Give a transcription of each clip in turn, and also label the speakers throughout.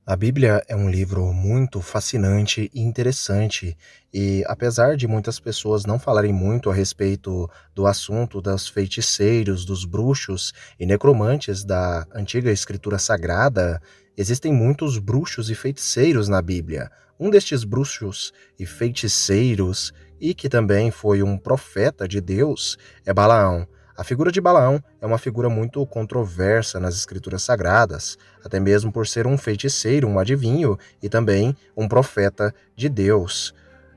Speaker 1: A Bíblia é um livro muito fascinante e interessante, e apesar de muitas pessoas não falarem muito a respeito do assunto dos feiticeiros, dos bruxos e necromantes da antiga escritura sagrada, existem muitos bruxos e feiticeiros na Bíblia. Um destes bruxos e feiticeiros, e que também foi um profeta de Deus, é Balaão. A figura de Balaão é uma figura muito controversa nas escrituras sagradas, até mesmo por ser um feiticeiro, um adivinho e também um profeta de Deus.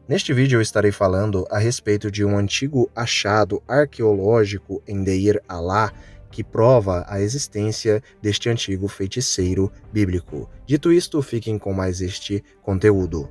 Speaker 1: Neste vídeo eu estarei falando a respeito de um antigo achado arqueológico em Deir Alá que prova a existência deste antigo feiticeiro bíblico. Dito isto, fiquem com mais este conteúdo.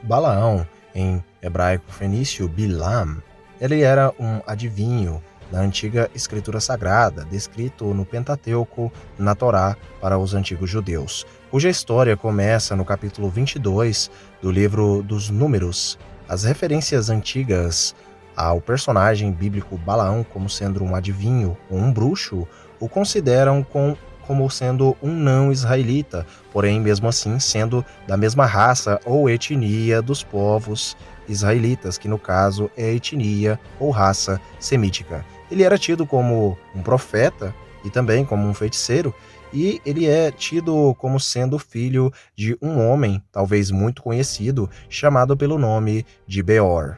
Speaker 1: Balaão, em hebraico fenício Bilam, ele era um adivinho da antiga escritura sagrada, descrito no Pentateuco, na Torá, para os antigos judeus, cuja história começa no capítulo 22 do livro dos Números. As referências antigas ao personagem bíblico Balaão como sendo um adivinho ou um bruxo o consideram como sendo um não israelita, porém mesmo assim sendo da mesma raça ou etnia dos povos israelitas, que no caso é a etnia ou raça semítica. Ele era tido como um profeta e também como um feiticeiro, e ele é tido como sendo filho de um homem, talvez muito conhecido, chamado pelo nome de Beor.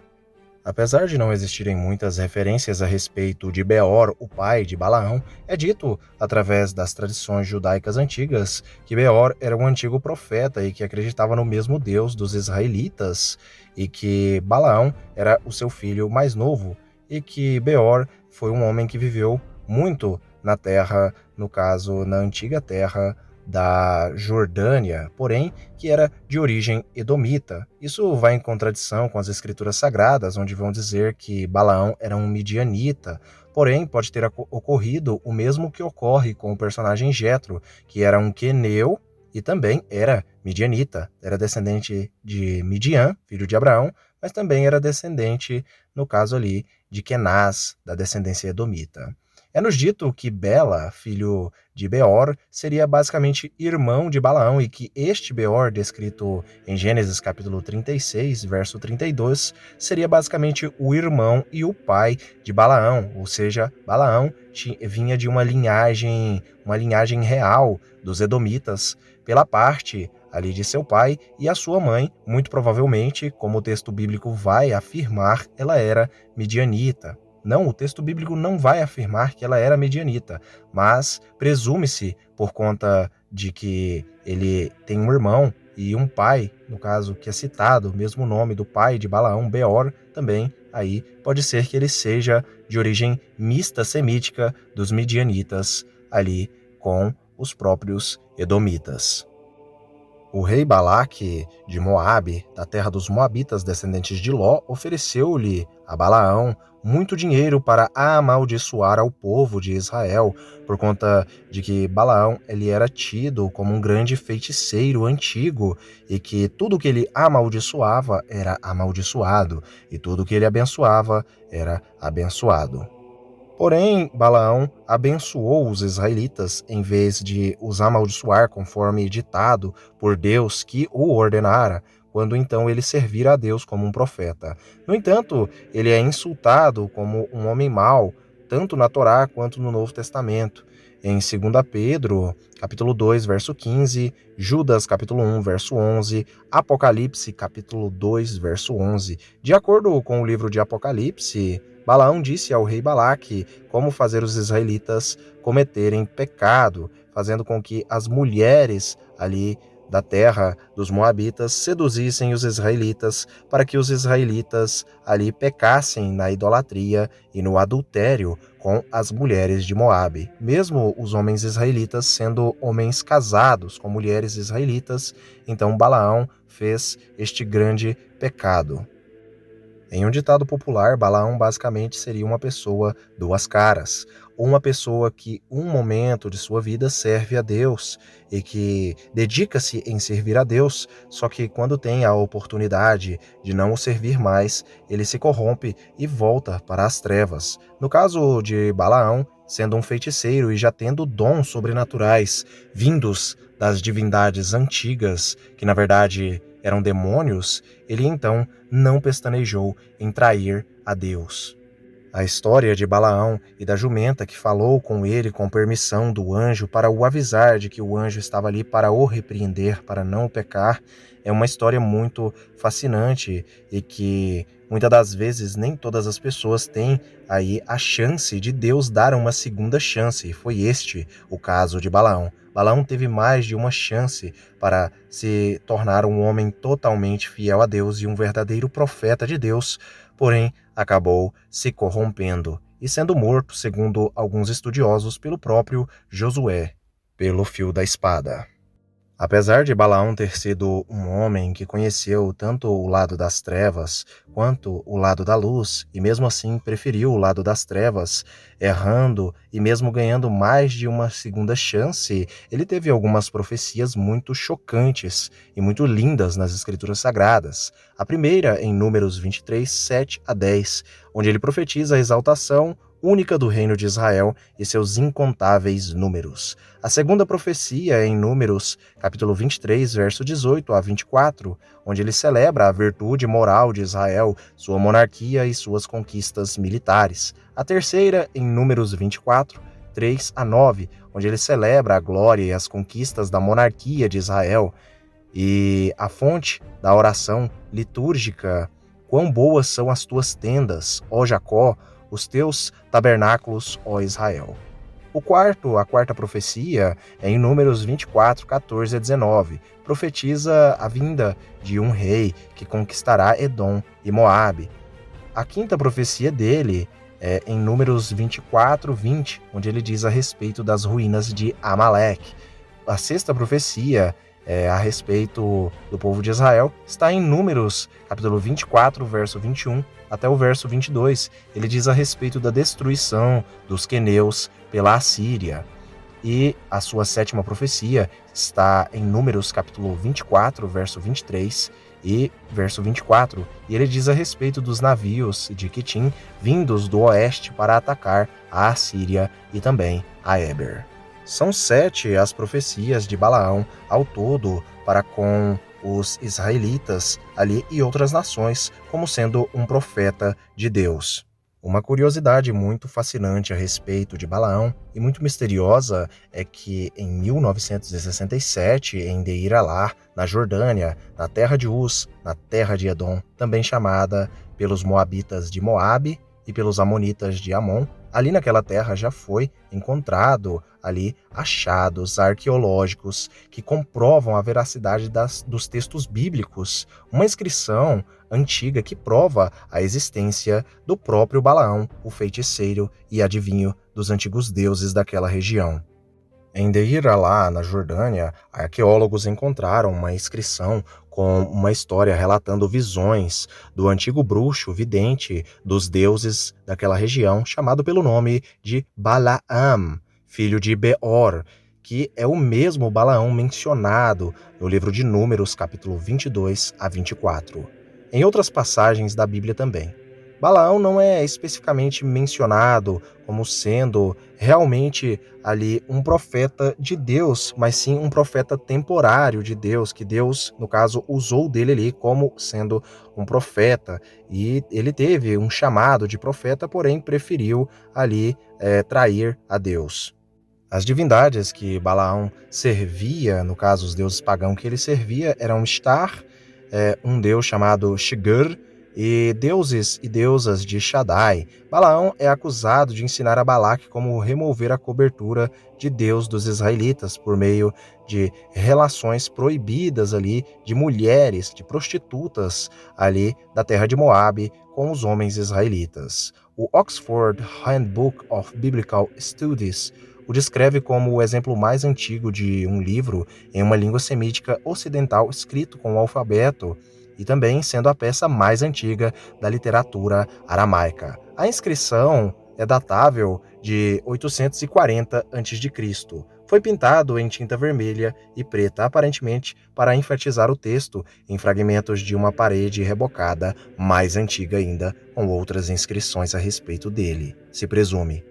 Speaker 1: Apesar de não existirem muitas referências a respeito de Beor, o pai de Balaão, é dito, através das tradições judaicas antigas, que Beor era um antigo profeta e que acreditava no mesmo Deus dos israelitas, e que Balaão era o seu filho mais novo, e que Beor foi um homem que viveu muito na terra, no caso, na antiga terra da Jordânia, porém que era de origem edomita. Isso vai em contradição com as escrituras sagradas, onde vão dizer que Balaão era um midianita, porém pode ter ocorrido o mesmo que ocorre com o personagem Jetro, que era um queneu e também era midianita, era descendente de Midian, filho de Abraão, mas também era descendente, no caso ali, de Kenaz, da descendência edomita. É-nos dito que Bela, filho de Beor, seria basicamente irmão de Balaão e que este Beor, descrito em Gênesis capítulo 36, verso 32, seria basicamente o irmão e o pai de Balaão, ou seja, Balaão vinha de uma linhagem real dos edomitas, pela parte ali de seu pai, e a sua mãe, muito provavelmente, como o texto bíblico vai afirmar, ela era midianita. Não, o texto bíblico não vai afirmar que ela era medianita, mas presume-se, por conta de que ele tem um irmão e um pai, no caso que é citado, o mesmo nome do pai de Balaão, Beor, também aí pode ser que ele seja de origem mista semítica dos midianitas ali com os próprios edomitas. O rei Balaque de Moabe, da terra dos Moabitas, descendentes de Ló, ofereceu-lhe a Balaão muito dinheiro para amaldiçoar ao povo de Israel, por conta de que Balaão ele era tido como um grande feiticeiro antigo e que tudo que ele amaldiçoava era amaldiçoado e tudo que ele abençoava era abençoado. Porém, Balaão abençoou os israelitas em vez de os amaldiçoar conforme ditado por Deus que o ordenara, quando então ele servira a Deus como um profeta. No entanto, ele é insultado como um homem mau, tanto na Torá quanto no Novo Testamento. Em 2 Pedro, capítulo 2, verso 15, Judas, capítulo 1, verso 11, Apocalipse, capítulo 2, verso 11. De acordo com o livro de Apocalipse, Balaão disse ao rei Balaque como fazer os israelitas cometerem pecado, fazendo com que as mulheres ali da terra dos moabitas seduzissem os israelitas para que os israelitas ali pecassem na idolatria e no adultério com as mulheres de Moabe. Mesmo os homens israelitas sendo homens casados com mulheres israelitas, então Balaão fez este grande pecado. Em um ditado popular, Balaão basicamente seria uma pessoa duas caras, ou uma pessoa que um momento de sua vida serve a Deus e que dedica-se em servir a Deus, só que quando tem a oportunidade de não o servir mais, ele se corrompe e volta para as trevas. No caso de Balaão, sendo um feiticeiro e já tendo dons sobrenaturais vindos das divindades antigas, que na verdade eram demônios, ele então não pestanejou em trair a Deus. A história de Balaão e da jumenta que falou com ele com permissão do anjo para o avisar de que o anjo estava ali para o repreender, para não pecar, é uma história muito fascinante e que muitas das vezes nem todas as pessoas têm aí a chance de Deus dar uma segunda chance. E foi este o caso de Balaão. Balaão teve mais de uma chance para se tornar um homem totalmente fiel a Deus e um verdadeiro profeta de Deus, porém acabou se corrompendo e sendo morto, segundo alguns estudiosos, pelo próprio Josué, pelo fio da espada. Apesar de Balaão ter sido um homem que conheceu tanto o lado das trevas quanto o lado da luz, e mesmo assim preferiu o lado das trevas, errando e mesmo ganhando mais de uma segunda chance, ele teve algumas profecias muito chocantes e muito lindas nas Escrituras Sagradas. A primeira em Números 23, 7 a 10, onde ele profetiza a exaltação única do reino de Israel e seus incontáveis números. A segunda profecia é em Números, capítulo 23, verso 18 a 24, onde ele celebra a virtude moral de Israel, sua monarquia e suas conquistas militares. A terceira em Números 24, 3 a 9, onde ele celebra a glória e as conquistas da monarquia de Israel. E a fonte da oração litúrgica: quão boas são as tuas tendas, ó Jacó, os teus tabernáculos, ó Israel. A quarta profecia é em Números 24, 14 a 19. Profetiza a vinda de um rei que conquistará Edom e Moabe. A quinta profecia dele é em Números 24, 20, onde ele diz a respeito das ruínas de Amaleque. A sexta profecia a respeito do povo de Israel está em Números, capítulo 24, verso 21 até o verso 22. Ele diz a respeito da destruição dos queneus pela Assíria. E a sua sétima profecia está em Números, capítulo 24, verso 23 e verso 24. E ele diz a respeito dos navios de Quitim vindos do oeste para atacar a Assíria e também a Éber. São 7 as profecias de Balaão ao todo para com os israelitas ali e outras nações, como sendo um profeta de Deus. Uma curiosidade muito fascinante a respeito de Balaão e muito misteriosa é que em 1967, em Deir Alá, na Jordânia, na terra de Uz, na terra de Edom, também chamada pelos moabitas de Moabe e pelos amonitas de Amon, ali naquela terra já foi encontrado ali achados arqueológicos que comprovam a veracidade dos textos bíblicos, uma inscrição antiga que prova a existência do próprio Balaão, o feiticeiro e adivinho dos antigos deuses daquela região. Em Deir Alá, na Jordânia, arqueólogos encontraram uma inscrição com uma história relatando visões do antigo bruxo vidente dos deuses daquela região, chamado pelo nome de Balaam, filho de Beor, que é o mesmo Balaão mencionado no livro de Números, capítulo 22 a 24. Em outras passagens da Bíblia também. Balaão não é especificamente mencionado como sendo realmente ali um profeta de Deus, mas sim um profeta temporário de Deus, que Deus, no caso, usou dele ali como sendo um profeta. E ele teve um chamado de profeta, porém preferiu ali trair a Deus. As divindades que Balaão servia, no caso os deuses pagãos que ele servia, eram Star, um deus chamado Shigur, e deuses e deusas de Shaddai. Balaão é acusado de ensinar a Balaque como remover a cobertura de Deus dos israelitas por meio de relações proibidas ali de mulheres, de prostitutas ali da terra de Moabe com os homens israelitas. O Oxford Handbook of Biblical Studies o descreve como o exemplo mais antigo de um livro em uma língua semítica ocidental escrito com o alfabeto e também sendo a peça mais antiga da literatura aramaica. A inscrição é datável de 840 a.C. Foi pintado em tinta vermelha e preta, aparentemente para enfatizar o texto em fragmentos de uma parede rebocada mais antiga ainda, com outras inscrições a respeito dele, se presume.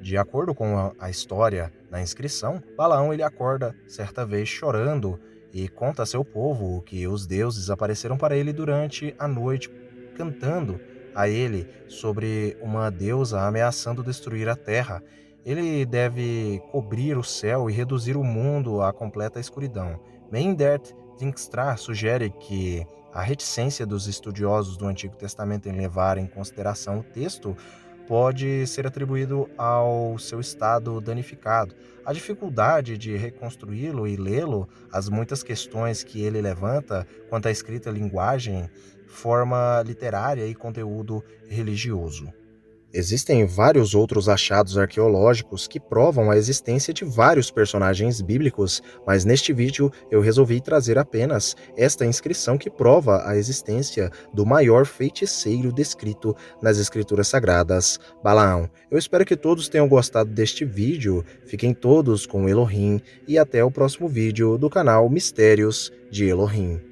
Speaker 1: De acordo com a história na inscrição, Balaão ele acorda certa vez chorando e conta a seu povo que os deuses apareceram para ele durante a noite, cantando a ele sobre uma deusa ameaçando destruir a terra. Ele deve cobrir o céu e reduzir o mundo à completa escuridão. Meindert Dijkstra sugere que a reticência dos estudiosos do Antigo Testamento em levar em consideração o texto pode ser atribuído ao seu estado danificado. A dificuldade de reconstruí-lo e lê-lo, as muitas questões que ele levanta quanto à escrita, linguagem, forma literária e conteúdo religioso. Existem vários outros achados arqueológicos que provam a existência de vários personagens bíblicos, mas neste vídeo eu resolvi trazer apenas esta inscrição que prova a existência do maior feiticeiro descrito nas escrituras sagradas, Balaão. Eu espero que todos tenham gostado deste vídeo, fiquem todos com Elohim e até o próximo vídeo do canal Mistérios de Elohim.